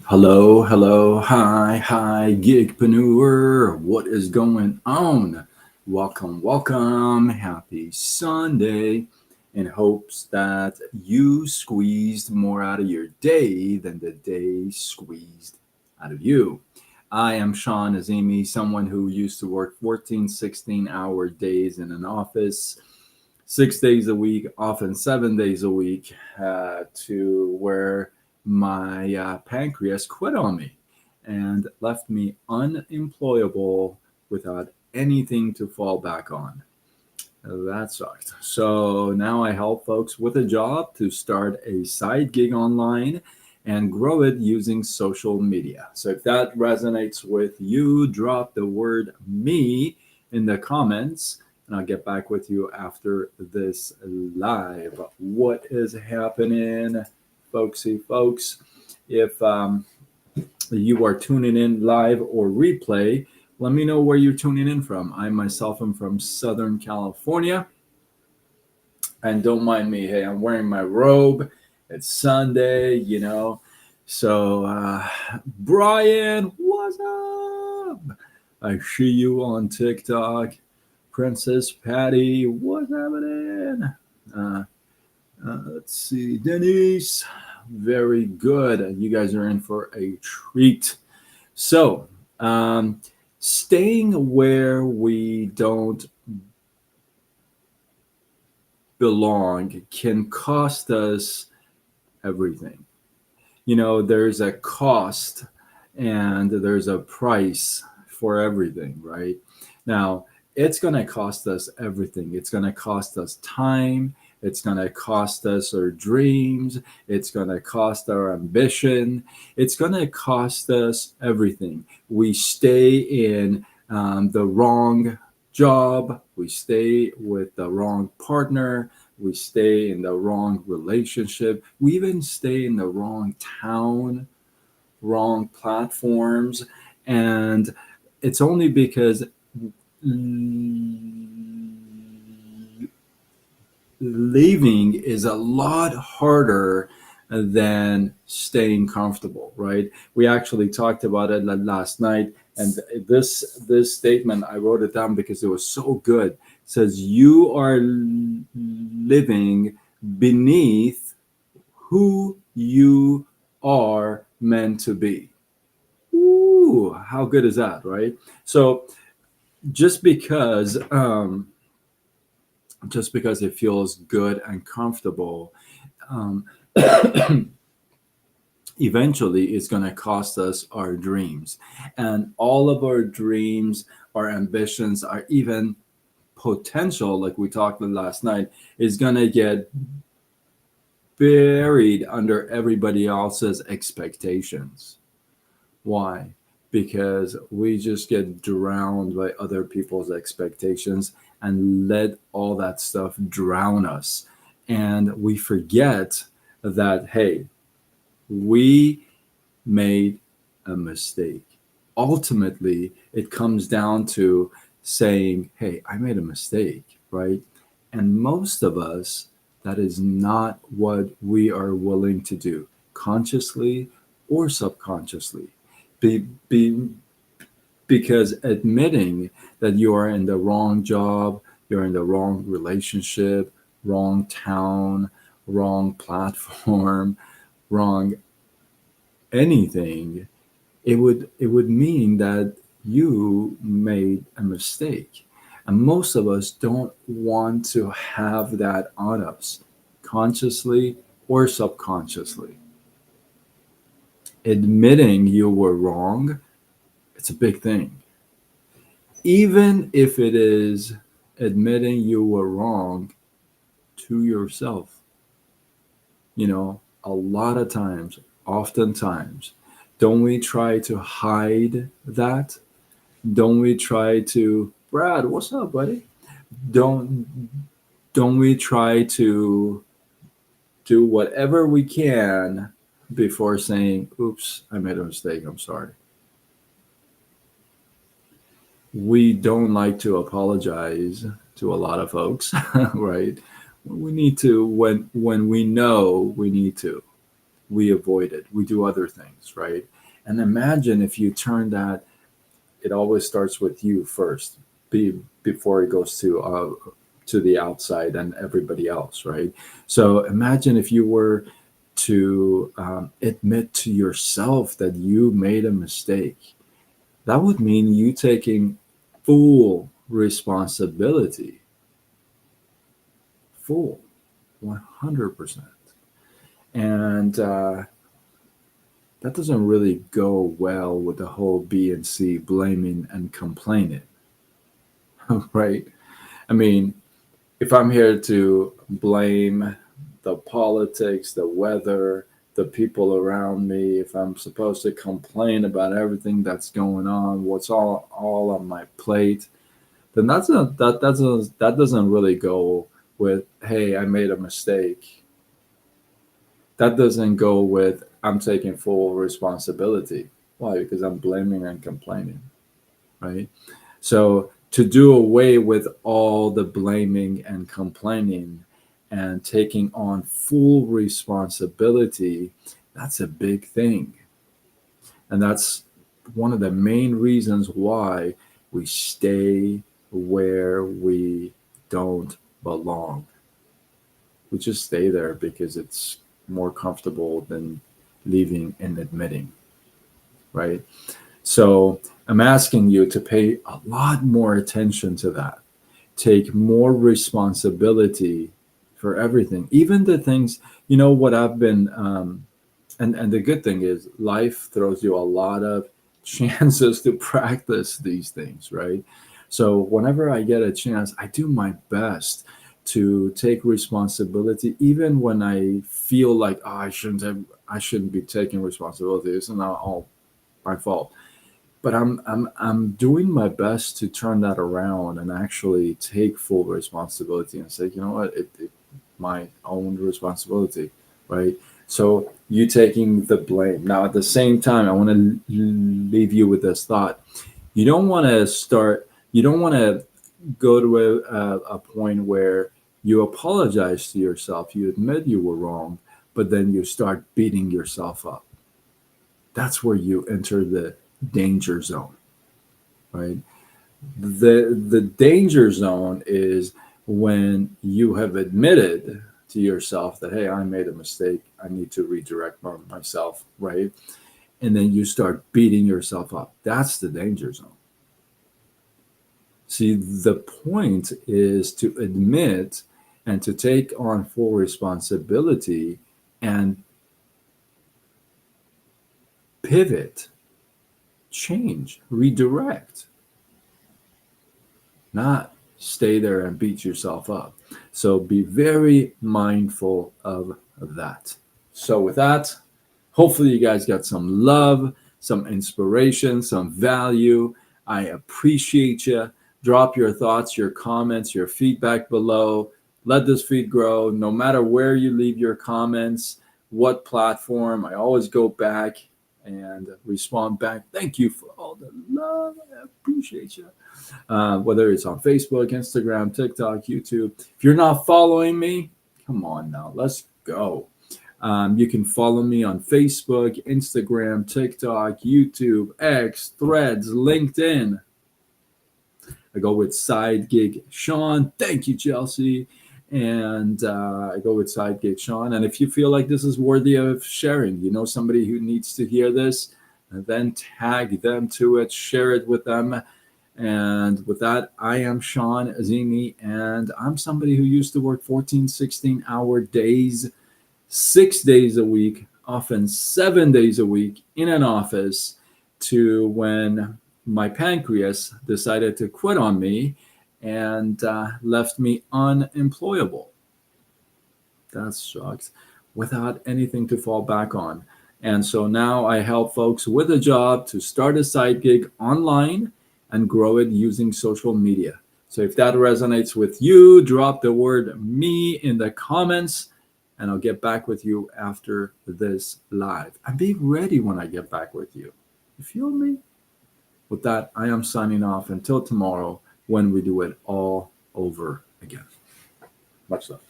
Hello, hello, hi, gigpreneur. What is going on? Welcome, welcome. Happy Sunday. In hopes that you squeezed more out of your day than the day squeezed out of you. I am Sean Azimi, someone who used to work 14, 16-hour days in an office 6 days a week, often 7 days a week, to where my pancreas quit on me and left me unemployable without anything to fall back on. That sucked. So now I help folks with a job to start a side gig online and grow it using social media. So if that resonates with you, drop the word me in the comments and I'll get back with you after this live. What is happening, folksy folks? If you are tuning in live or replay, let me know where you're tuning in from. I myself am from Southern California. And don't mind me, hey, I'm wearing my robe. It's Sunday. So, Brian, what's up? I see you on TikTok. Princess Patty, what's happening? Uh, let's see, Denise, very good. You guys are in for a treat. So, um, staying where we don't belong can cost us everything. There's a cost and there's a price for everything, right? Now, it's going to cost us everything. It's going to cost us time. It's going to cost us our dreams. It's going to cost our ambition. It's going to cost us everything. We stay in the wrong job. We stay with the wrong partner. We stay in the wrong relationship. We even stay in the wrong town, wrong platforms. And it's only because leaving is a lot harder than staying comfortable, right? We actually talked about it last night, and this statement, I wrote it down because it was so good. It says you are living beneath who you are meant to be. Ooh, how good is that, right? So just because um, just because it feels good and comfortable, um, eventually it's going to cost us our dreams. And all of our dreams, our ambitions, our even potential, like we talked about last night, is going to get buried under everybody else's expectations. Why? Because we just get drowned by other people's expectations and let all that stuff drown us. And we forget that, hey, we made a mistake. Ultimately, it comes down to saying, hey, I made a mistake, right? And most of us, that is not what we are willing to do, consciously or subconsciously. Be, be, because admitting that you are in the wrong job, you're in the wrong relationship, wrong town, wrong platform, wrong anything, it would mean that you made a mistake. And most of us don't want to have that on us, consciously or subconsciously. Admitting you were wrong, it's a big thing. Even if it is admitting you were wrong to yourself, a lot of times, oftentimes, don't we try to hide that? Don't we try to, Brad, what's up, buddy? Don't don't we try to do whatever we can before saying, oops, I made a mistake, I'm sorry. We don't like to apologize to a lot of folks, right? We need to when we know we need to. we avoid it. We do other things, right? And imagine if you turn that, it always starts with you first, before it goes to the outside and everybody else, right? So imagine if you were to admit to yourself that you made a mistake. That would mean you taking full responsibility, full, 100%. And that doesn't really go well with the whole B and C, blaming and complaining, right? I mean, if I'm here to blame the politics, the weather, the people around me, if I'm supposed to complain about everything that's going on, what's all on my plate, then that doesn't really go with, hey, I made a mistake. That doesn't go with, I'm taking full responsibility. Why? Because I'm blaming and complaining, right? So to do away with all the blaming and complaining and taking on full responsibility, that's a big thing. And that's one of the main reasons why we stay where we don't belong. We just stay there because it's more comfortable than leaving and admitting, right? So I'm asking you to pay a lot more attention to that. Take more responsibility for everything, even the things, what I've been, and the good thing is life throws you a lot of chances to practice these things, right? So whenever I get a chance, I do my best to take responsibility, even when I feel like, oh, I shouldn't be taking responsibility. It's not all my fault, but I'm doing my best to turn that around and actually take full responsibility and say, you know what, it my own responsibility, right? So you taking the blame. Now at the same time, I want to leave you with this thought. You don't want to go to a point where you apologize to yourself, you admit you were wrong, but then you start beating yourself up. That's where you enter the danger zone, right? The danger zone is when you have admitted to yourself that, hey, I made a mistake, I need to redirect myself, right? And then you start beating yourself up. That's the danger zone. See, the point is to admit and to take on full responsibility and pivot, change, redirect, not stay there and beat yourself up. So be very mindful of that. So, with that, hopefully, you guys got some love, some inspiration, some value. I appreciate you. Drop your thoughts, your comments, your feedback below. Let this feed grow. No matter where you leave your comments, what platform, I always go back and respond back. Thank you for all the love. I appreciate you. Whether it's on Facebook, Instagram, TikTok, YouTube. If you're not following me, come on now, let's go. You can follow me on Facebook, Instagram, TikTok, YouTube, X, Threads, LinkedIn. I go with Side Gig Sean. Thank you, Chelsea. And I go with Side Gig Sean. And if you feel like this is worthy of sharing, you know somebody who needs to hear this, then tag them to it, share it with them. And with that, I am Sean Azimi, and I'm somebody who used to work 14, 16-hour days, 6 days a week, often 7 days a week in an office, to when my pancreas decided to quit on me and left me unemployable. That sucks. Without anything to fall back on. And so now I help folks with a job to start a side gig online and grow it using social media. So if that resonates with you, drop the word me in the comments and I'll get back with you after this live. And be ready when I get back with you. You feel me? With that, I am signing off until tomorrow when we do it all over again. Much love.